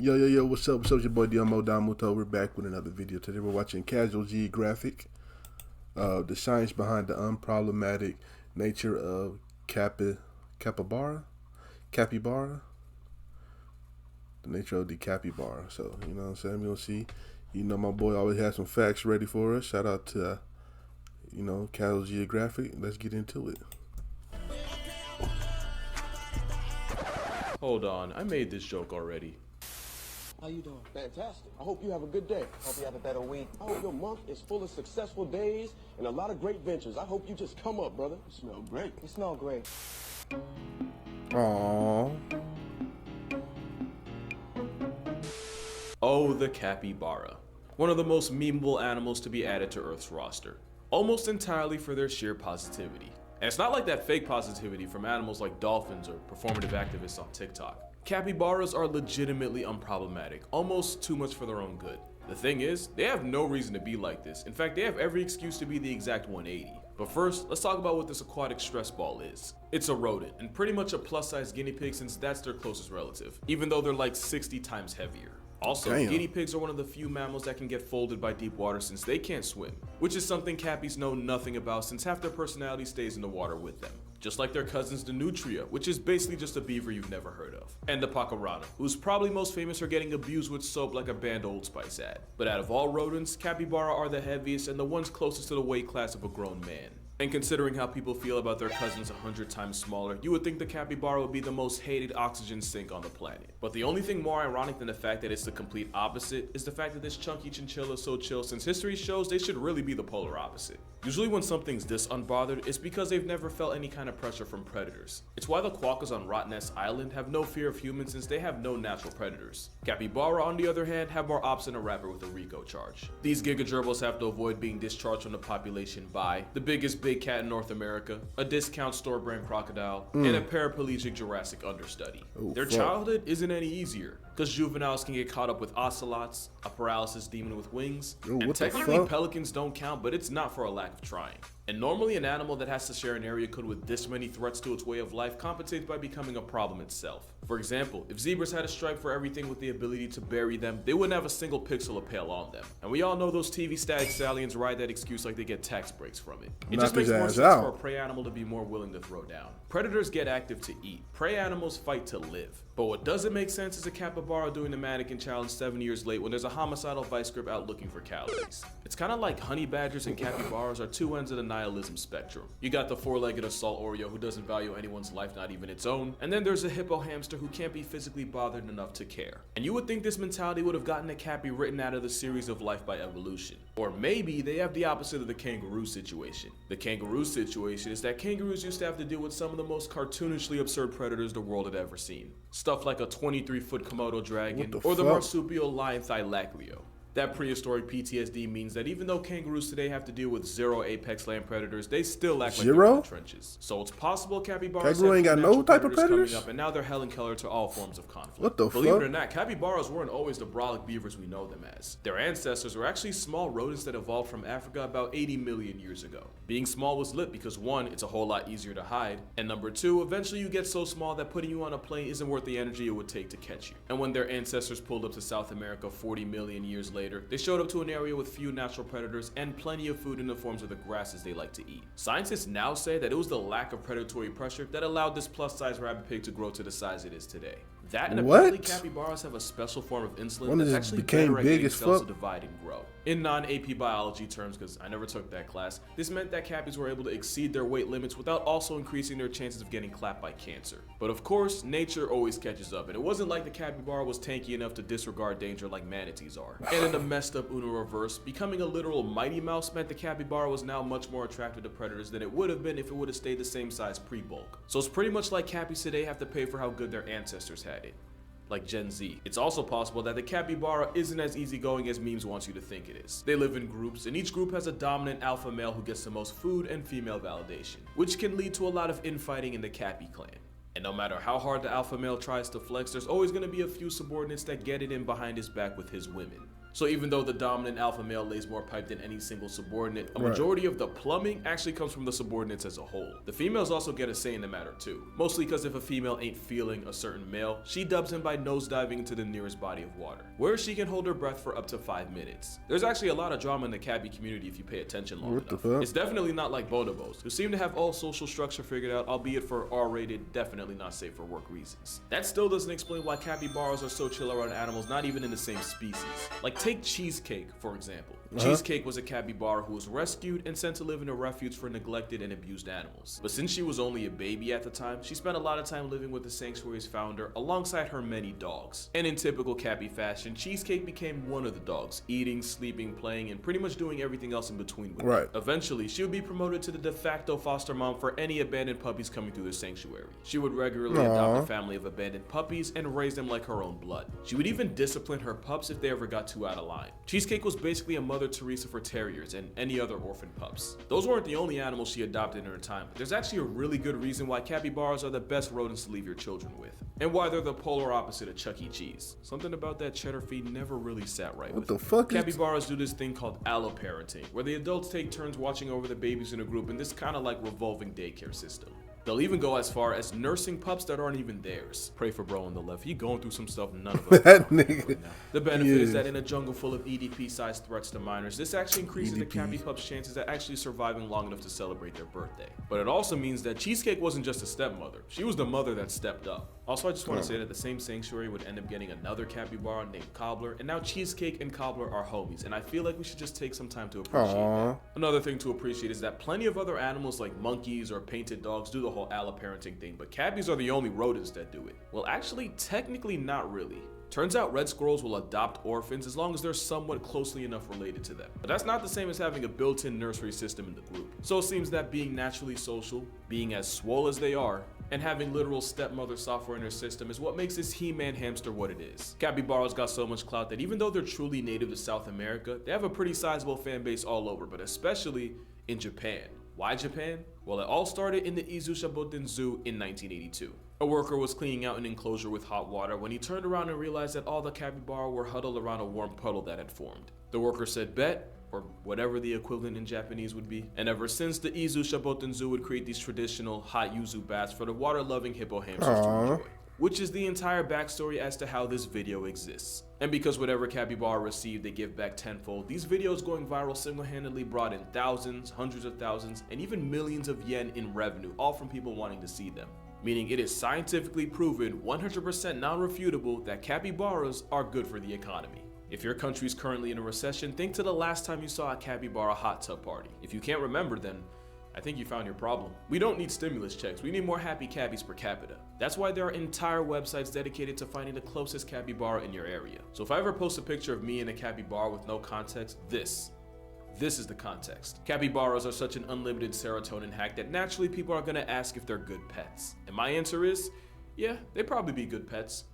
Yo, what's up? What's up, your boy Domuto. We're back with another video. Today we're watching Casual Geographic, the science behind the unproblematic nature of capybara, the nature of the capybara. So, you know what I'm saying? We're going to see, my boy always has some facts ready for us. Shout out to, Casual Geographic. Let's get into it. Hold on, I made this joke already. How you doing? Fantastic. I hope you have a good day. Hope you have a better week. I hope your month is full of successful days and a lot of great ventures. I hope you just come up, brother. You smell great. You smell great. Aww. Oh, the capybara. One of the most memeable animals to be added to Earth's roster. Almost entirely for their sheer positivity. And it's not like that fake positivity from animals like dolphins or performative activists on TikTok. Capybaras are legitimately unproblematic, almost too much for their own good. The thing is, they have no reason to be like this. In fact, they have every excuse to be the exact 180. But first, let's talk about what this aquatic stress ball is. It's a rodent, and pretty much a plus-size guinea pig since that's their closest relative, even though they're like 60 times heavier. Also, guinea pigs are one of the few mammals that can get folded by deep water since they can't swim, which is something cappies know nothing about since half their personality stays in the water with them. Just like their cousins the nutria, which is basically just a beaver you've never heard of, and the pacarana, who's probably most famous for getting abused with soap like a banned Old Spice ad. But out of all rodents, capybara are the heaviest and the ones closest to the weight class of a grown man. And considering how people feel about their cousins 100 times smaller, you would think the capybara would be the most hated oxygen sink on the planet. But the only thing more ironic than the fact that it's the complete opposite is the fact that this chunky chinchilla is so chill, since history shows they should really be the polar opposite. Usually when something's this unbothered, it's because they've never felt any kind of pressure from predators. It's why the quokkas on Rottnest Island have no fear of humans since they have no natural predators. Capybara, on the other hand, have more ops than a rapper with a RICO charge. These gigagerbils have to avoid being discharged from the population by the biggest big cat in North America, a discount store brand crocodile, and a paraplegic Jurassic understudy. Their childhood isn't any easier, because juveniles can get caught up with ocelots, a paralysis demon with wings, and technically pelicans don't count, but it's not for a lack of trying. And normally an animal that has to share an area code with this many threats to its way of life compensates by becoming a problem itself. For example, if zebras had a stripe for everything with the ability to bury them, they wouldn't have a single pixel of pale on them. And we all know those TV static stallions ride that excuse like they get tax breaks from it. It just makes more sense for a prey animal to be more willing to throw down. Predators get active to eat. Prey animals fight to live. But what doesn't make sense is a capybara doing the mannequin challenge 7 years late when there's a homicidal vice grip out looking for calories. It's kind of like honey badgers and capybaras are two ends of the nihilism spectrum. You got the four-legged assault Oreo who doesn't value anyone's life, not even its own, and then there's a hippo hamster who can't be physically bothered enough to care. And you would think this mentality would have gotten a cappy written out of the series of Life by Evolution. Or maybe they have the opposite of the kangaroo situation. The kangaroo situation is that kangaroos used to have to deal with some of the most cartoonishly absurd predators the world had ever seen. Stuff like a 23-foot Komodo dragon or the marsupial lion Thylacleo. That prehistoric PTSD means that even though kangaroos today have to deal with zero apex land predators, they still act like they're in the trenches. So it's possible capybaras ain't got no type of predators coming up, and now they're Helen Keller to all forms of conflict. What the Believe it or not, capybaras weren't always the brolic beavers we know them as. Their ancestors were actually small rodents that evolved from Africa about 80 million years ago. Being small was lit because 1, it's a whole lot easier to hide, and number 2, eventually you get so small that putting you on a plane isn't worth the energy it would take to catch you. And when their ancestors pulled up to South America 40 million years later, they showed up to an area with few natural predators and plenty of food in the forms of the grasses they like to eat. Scientists now say that it was the lack of predatory pressure that allowed this plus-size rabbit pig to grow to the size it is today. That and apparently capybaras have a special form of insulin that's actually better at getting cells to divide and grow. In non-AP biology terms, because I never took that class, this meant that cappies were able to exceed their weight limits without also increasing their chances of getting clapped by cancer. But of course, nature always catches up, and it wasn't like the capybara was tanky enough to disregard danger like manatees are. And in the messed up Uno reverse, becoming a literal Mighty Mouse meant the capybara was now much more attracted to predators than it would have been if it would have stayed the same size pre-bulk. So it's pretty much like cappies today have to pay for how good their ancestors had it. Like Gen Z. It's also possible that the capybara isn't as easygoing as memes want you to think it is. They live in groups, and each group has a dominant alpha male who gets the most food and female validation, which can lead to a lot of infighting in the cappy clan. And no matter how hard the alpha male tries to flex, there's always going to be a few subordinates that get it in behind his back with his women. So even though the dominant alpha male lays more pipe than any single subordinate, a Right. majority of the plumbing actually comes from the subordinates as a whole. The females also get a say in the matter too, mostly because if a female ain't feeling a certain male, she dubs him by nosediving into the nearest body of water, where she can hold her breath for up to 5 minutes. There's actually a lot of drama in the cabbie community if you pay attention long What the enough. fuck? It's definitely not like bonobos, who seem to have all social structure figured out, albeit for R-rated, definitely not safe for work reasons. That still doesn't explain why capybaras are so chill around animals not even in the same species. Like take Cheesecake, for example. Cheesecake was a capybara who was rescued and sent to live in a refuge for neglected and abused animals. But since she was only a baby at the time, she spent a lot of time living with the sanctuary's founder alongside her many dogs. And in typical cappy fashion, Cheesecake became one of the dogs, eating, sleeping, playing, and pretty much doing everything else in between with Right. it. Eventually, she would be promoted to the de facto foster mom for any abandoned puppies coming through the sanctuary. She would regularly adopt a family of abandoned puppies and raise them like her own blood. She would even discipline her pups if they ever got too out of line. Cheesecake was basically a Mother Teresa for terriers and any other orphan pups. Those weren't the only animals she adopted in her time. There's actually a really good reason why capybaras are the best rodents to leave your children with, and why they're the polar opposite of Chuck E. Cheese. Something about that cheddar feed never really sat right What with the me. fuck is- Capybaras do this thing called alloparenting, where the adults take turns watching over the babies in a group in this kind of like revolving daycare system. They'll even go as far as nursing pups that aren't even theirs. Pray for bro on the left. He going through some stuff none of us That know nigga. right now. The benefit is Yeah. that in a jungle full of EDP-sized threats to minors, this actually increases the cappy pup's chances at actually surviving long enough to celebrate their birthday. But it also means that Cheesecake wasn't just a stepmother. She was the mother that stepped up. Also, I just want to say that the same sanctuary would end up getting another capybara named Cobbler, and now Cheesecake and Cobbler are homies, and I feel like we should just take some time to appreciate that. Another thing to appreciate is that plenty of other animals like monkeys or painted dogs do the whole alloparenting thing, but cabbies are the only rodents that do it. Well, actually, technically not really. Turns out red squirrels will adopt orphans as long as they're somewhat closely enough related to them. But that's not the same as having a built-in nursery system in the group. So it seems that being naturally social, being as swole as they are, and having literal stepmother software in their system is what makes this He-Man hamster what it is. Capybaras got so much clout that even though they're truly native to South America, they have a pretty sizable fan base all over, but especially in Japan. Why Japan? Well, it all started in the Izushaboten Zoo in 1982. A worker was cleaning out an enclosure with hot water when he turned around and realized that all the capybara were huddled around a warm puddle that had formed. The worker said bet, or whatever the equivalent in Japanese would be. And ever since, the Izushaboten Zoo would create these traditional hot yuzu baths for the water-loving hippo hamsters to enjoy. Which is the entire backstory as to how this video exists. And because whatever capybara received they give back tenfold, these videos going viral single-handedly brought in thousands, hundreds of thousands, and even millions of yen in revenue, all from people wanting to see them. Meaning it is scientifically proven, 100% non-refutable, that capybaras are good for the economy. If your country's currently in a recession, think to the last time you saw a capybara hot tub party. If you can't remember, then I think you found your problem. We don't need stimulus checks, we need more happy cabbies per capita. That's why there are entire websites dedicated to finding the closest capybara in your area. So if I ever post a picture of me and a capybara with no context, this is the context. Capybaras are such an unlimited serotonin hack that naturally people are gonna ask if they're good pets. And my answer is, yeah, they'd probably be good pets.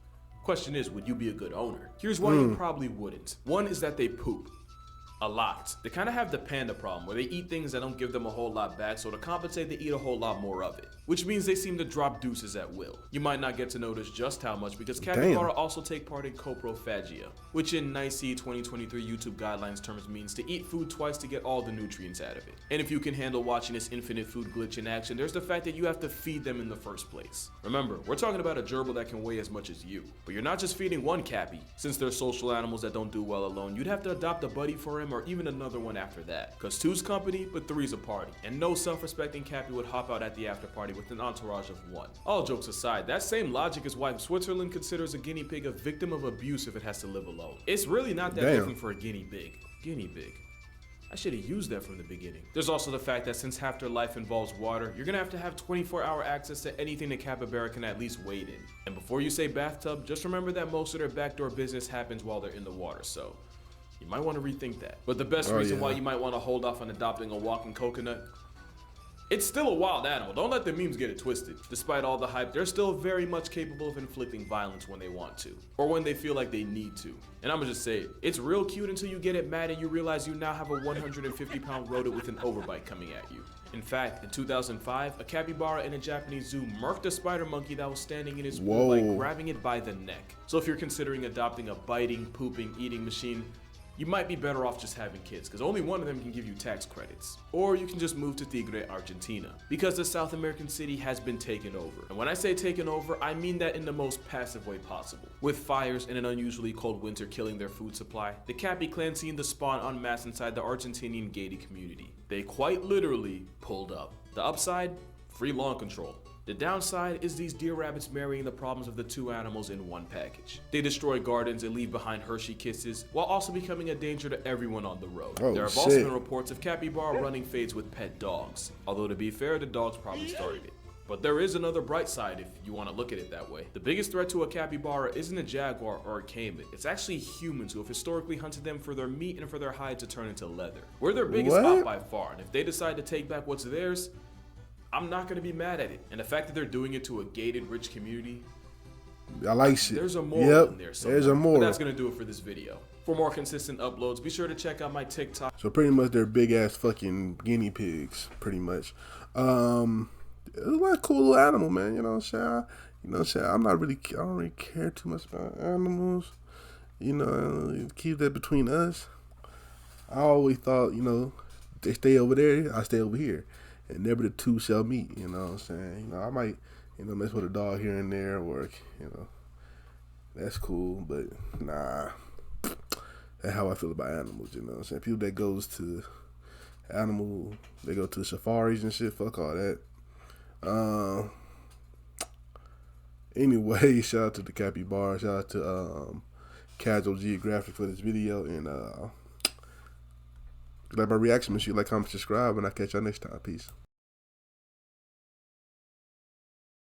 Question is, would you be a good owner? Here's why you probably wouldn't. One is that they poop. A lot. They kind of have the panda problem where they eat things that don't give them a whole lot back, so to compensate they eat a whole lot more of it, which means they seem to drop deuces at will. You might not get to notice just how much because capybara also take part in coprophagia, which in NICE 2023 YouTube guidelines terms means to eat food twice to get all the nutrients out of it. And if you can handle watching this infinite food glitch in action, there's the fact that you have to feed them in the first place. Remember, we're talking about a gerbil that can weigh as much as you, but you're not just feeding one cappy. Since they're social animals that don't do well alone, you'd have to adopt a buddy for him or even another one after that. Cause two's company, but three's a party. And no self-respecting cappy would hop out at the after party with an entourage of one. All jokes aside, that same logic is why Switzerland considers a guinea pig a victim of abuse if it has to live alone. It's really not that different for a guinea pig. Guinea pig. I should have used that from the beginning. There's also the fact that since half their life involves water, you're gonna have to have 24-hour access to anything the capybara can at least wade in. And before you say bathtub, just remember that most of their backdoor business happens while they're in the water, so you might want to rethink that. But the best reason why you might want to hold off on adopting a walking coconut, it's still a wild animal. Don't let the memes get it twisted. Despite all the hype, they're still very much capable of inflicting violence when they want to, or when they feel like they need to. And I'ma just say it, it's real cute until you get it mad and you realize you now have a 150-pound rodent with an overbite coming at you. In fact, in 2005, a capybara in a Japanese zoo murked a spider monkey that was standing in its pool by grabbing it by the neck. So if you're considering adopting a biting, pooping, eating machine, you might be better off just having kids, because only one of them can give you tax credits. Or you can just move to Tigre, Argentina, because the South American city has been taken over. And when I say taken over, I mean that in the most passive way possible. With fires and an unusually cold winter killing their food supply, the Capi clan seen the spawn en masse inside the Argentinian gated community. They quite literally pulled up. The upside? Free lawn control. The downside is these deer rabbits marrying the problems of the two animals in one package. They destroy gardens and leave behind Hershey kisses, while also becoming a danger to everyone on the road. Oh, there have also been reports of Capybara running fades with pet dogs, although to be fair, the dogs probably started it. But there is another bright side if you want to look at it that way. The biggest threat to a capybara isn't a jaguar or a caiman. It's actually humans who have historically hunted them for their meat and for their hide to turn into leather. We're their biggest spot by far, and if they decide to take back what's theirs, I'm not going to be mad at it. And the fact that they're doing it to a gated, rich community, I like shit. There's a moral in there. There's a moral. But that's going to do it for this video. For more consistent uploads, be sure to check out my TikTok. So pretty much they're big ass fucking guinea pigs, pretty much. It's like a cool little animal, man. You know what I'm saying? I don't really care too much about animals. You know, keep that between us. I always thought, you know, they stay over there, I stay over here. And never the two shall meet, you know what I'm saying? You know, I might, you know, mess with a dog here and there, or, you know, that's cool, but nah. That's how I feel about animals, you know what I'm saying? People that goes to they go to safaris and shit, fuck all that. Anyway, shout out to the Capybara, shout out to Casual Geographic for this video, and like my reaction, make sure you like, comment, subscribe, and I'll catch y'all next time. Peace.